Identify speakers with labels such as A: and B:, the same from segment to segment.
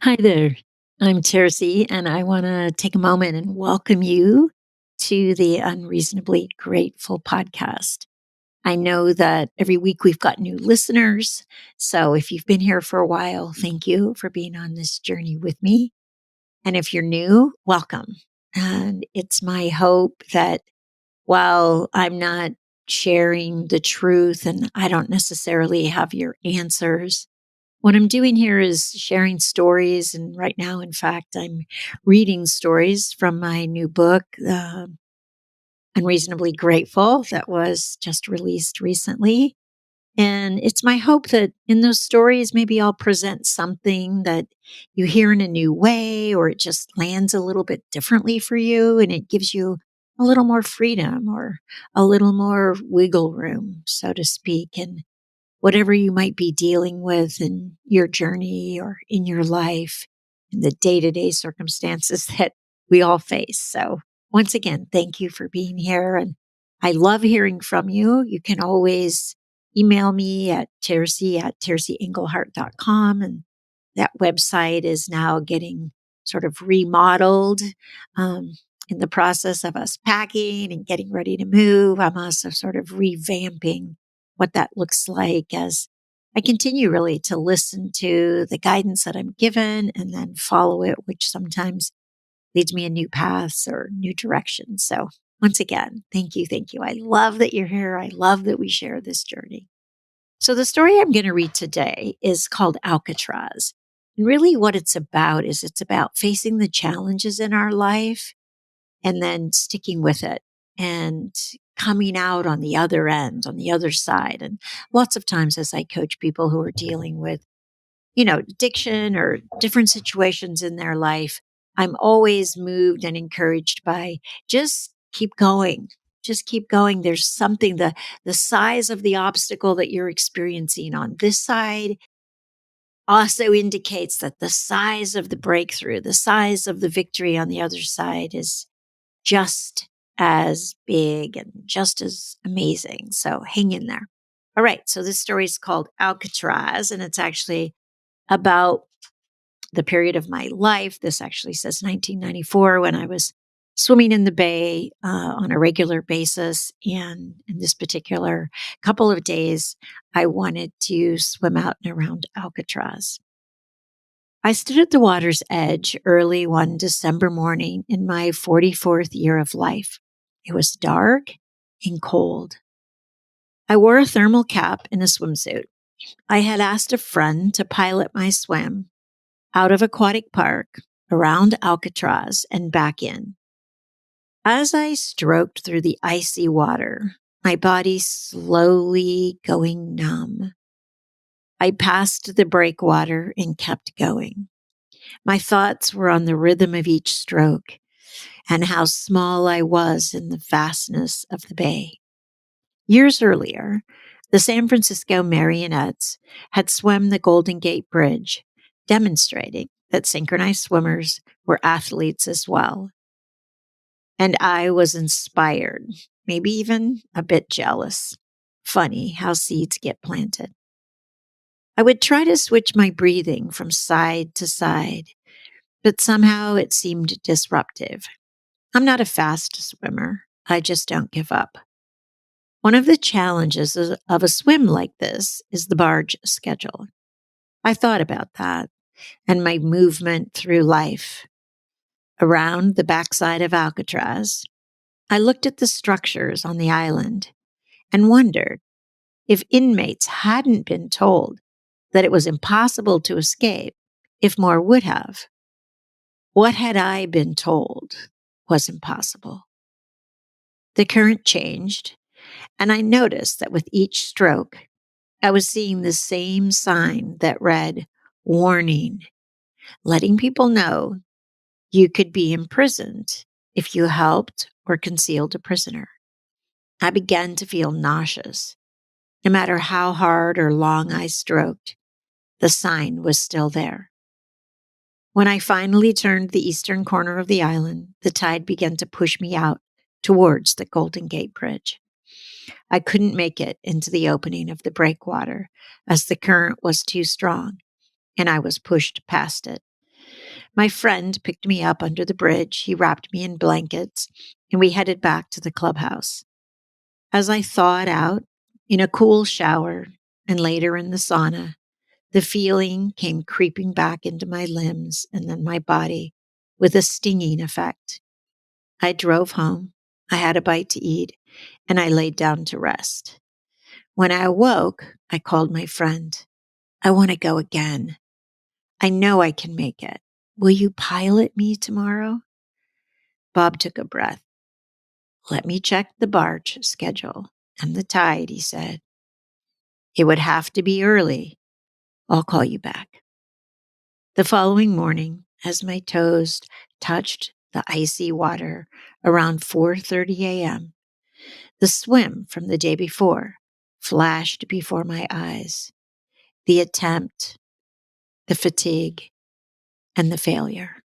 A: Hi there. I'm Tercy, and I want to take a moment and welcome you to the Unreasonably Grateful podcast. I know that every week we've got new listeners. So if you've been here for a while, thank you for being on this journey with me. And if you're new, welcome. And it's my hope that while I'm not sharing the truth and I don't necessarily have your answers, what I'm doing here is sharing stories. And right now, in fact, I'm reading stories from my new book, Unreasonably Grateful, that was just released recently. And it's my hope that in those stories, maybe I'll present something that you hear in a new way, or it just lands a little bit differently for you. And it gives you a little more freedom or a little more wiggle room, so to speak. And whatever you might be dealing with in your journey or in your life, in the day to day circumstances that we all face. So, once again, thank you for being here. And I love hearing from you. You can always email me at tercy@tercyenglehart.com. And that website is now getting sort of remodeled. Um, in the process of us packing and getting ready to move, I'm also sort of revamping what that looks like as I continue really to listen to the guidance that I'm given and then follow it, which sometimes leads me in new paths or new directions. So once again, thank you. Thank you. I love that you're here. I love that we share this journey. So the story I'm going to read today is called Alcatraz. And really what it's about is it's about facing the challenges in our life and then sticking with it and coming out on the other end, on the other side. And lots of times as I coach people who are dealing with, addiction or different situations in their life, I'm always moved and encouraged by just keep going. Just keep going. There's something, the size of the obstacle that you're experiencing on this side also indicates that the size of the breakthrough, the size of the victory on the other side is just as big and just as amazing. So hang in there. All right. So this story is called Alcatraz, and it's actually about the period of my life. This actually says 1994 when I was swimming in the bay on a regular basis. And in this particular couple of days, I wanted to swim out and around Alcatraz. I stood at the water's edge early one December morning in my 44th year of life. It was dark and cold. I wore a thermal cap and a swimsuit. I had asked a friend to pilot my swim out of Aquatic Park, around Alcatraz, and back in. As I stroked through the icy water, my body slowly going numb, I passed the breakwater and kept going. My thoughts were on the rhythm of each stroke and how small I was in the vastness of the bay. Years earlier, the San Francisco Marionettes had swum the Golden Gate Bridge, demonstrating that synchronized swimmers were athletes as well. And I was inspired, maybe even a bit jealous. Funny how seeds get planted. I would try to switch my breathing from side to side, but somehow it seemed disruptive. I'm not a fast swimmer. I just don't give up. One of the challenges of a swim like this is the barge schedule. I thought about that and my movement through life. Around the backside of Alcatraz, I looked at the structures on the island and wondered if inmates hadn't been told that it was impossible to escape, if more would have. What had I been told was impossible? The current changed, and I noticed that with each stroke, I was seeing the same sign that read, "Warning," letting people know you could be imprisoned if you helped or concealed a prisoner. I began to feel nauseous. No matter how hard or long I stroked, the sign was still there. When I finally turned the eastern corner of the island, the tide began to push me out towards the Golden Gate Bridge. I couldn't make it into the opening of the breakwater as the current was too strong, and I was pushed past it. My friend picked me up under the bridge. He wrapped me in blankets, and we headed back to the clubhouse. As I thawed out in a cool shower and later in the sauna, the feeling came creeping back into my limbs and then my body with a stinging effect. I drove home. I had a bite to eat, and I laid down to rest. When I awoke, I called my friend. I want to go again. I know I can make it. Will you pilot me tomorrow? Bob took a breath. Let me check the barge schedule and the tide, he said. It would have to be early. I'll call you back. The following morning, as my toes touched the icy water around 4:30 a.m., the swim from the day before flashed before my eyes. The attempt, the fatigue, and the failure.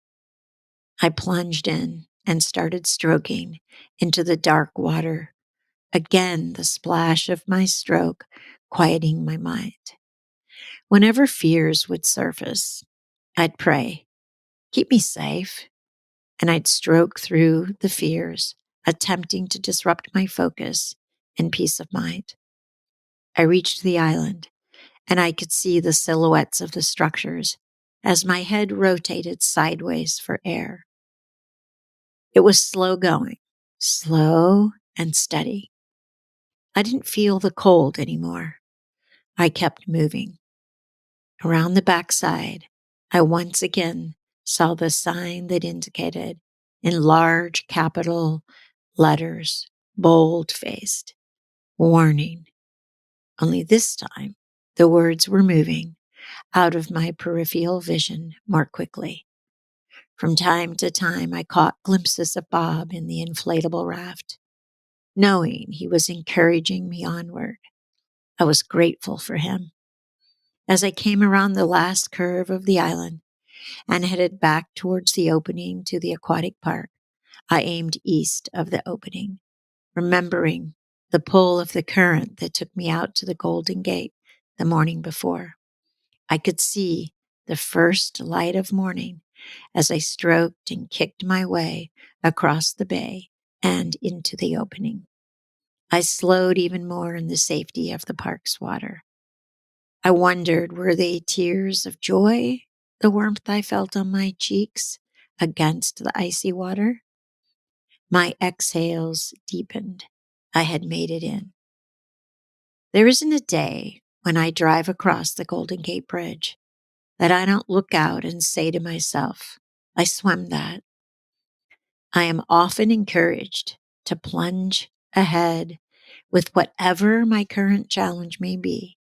A: I plunged in and started stroking into the dark water. Again, the splash of my stroke quieting my mind. Whenever fears would surface, I'd pray, keep me safe, and I'd stroke through the fears, attempting to disrupt my focus and peace of mind. I reached the island, and I could see the silhouettes of the structures as my head rotated sideways for air. It was slow going, slow and steady. I didn't feel the cold anymore. I kept moving. Around the backside, I once again saw the sign that indicated in large capital letters, bold-faced, warning. Only this time, the words were moving out of my peripheral vision more quickly. From time to time, I caught glimpses of Bob in the inflatable raft, knowing he was encouraging me onward. I was grateful for him. As I came around the last curve of the island and headed back towards the opening to the aquatic park, I aimed east of the opening, remembering the pull of the current that took me out to the Golden Gate the morning before. I could see the first light of morning as I stroked and kicked my way across the bay and into the opening. I slowed even more in the safety of the park's water. I wondered, were they tears of joy, the warmth I felt on my cheeks against the icy water? My exhales deepened. I had made it in. There isn't a day when I drive across the Golden Gate Bridge that I don't look out and say to myself, I swam that. I am often encouraged to plunge ahead with whatever my current challenge may be,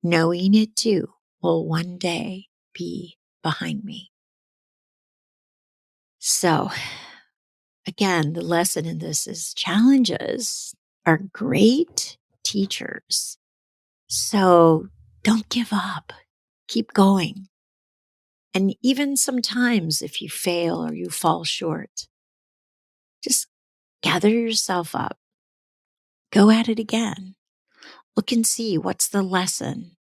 A: knowing it too will one day be behind me. So, again, the lesson in this is challenges are great teachers. So don't give up. Keep going. And even sometimes if you fail or you fall short, just gather yourself up. Go at it again. Look and see, what's the lesson?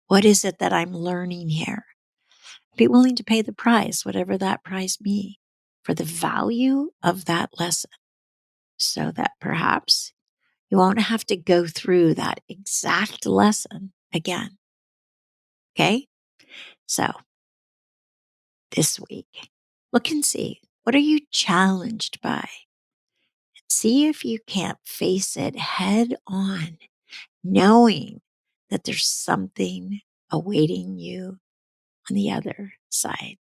A: What is it that I'm learning here? Be willing to pay the price, whatever that price be, for the value of that lesson, so that perhaps you won't have to go through that exact lesson again. Okay? So this week, look and see, what are you challenged by? See if you can't face it head on, knowing that there's something awaiting you on the other side.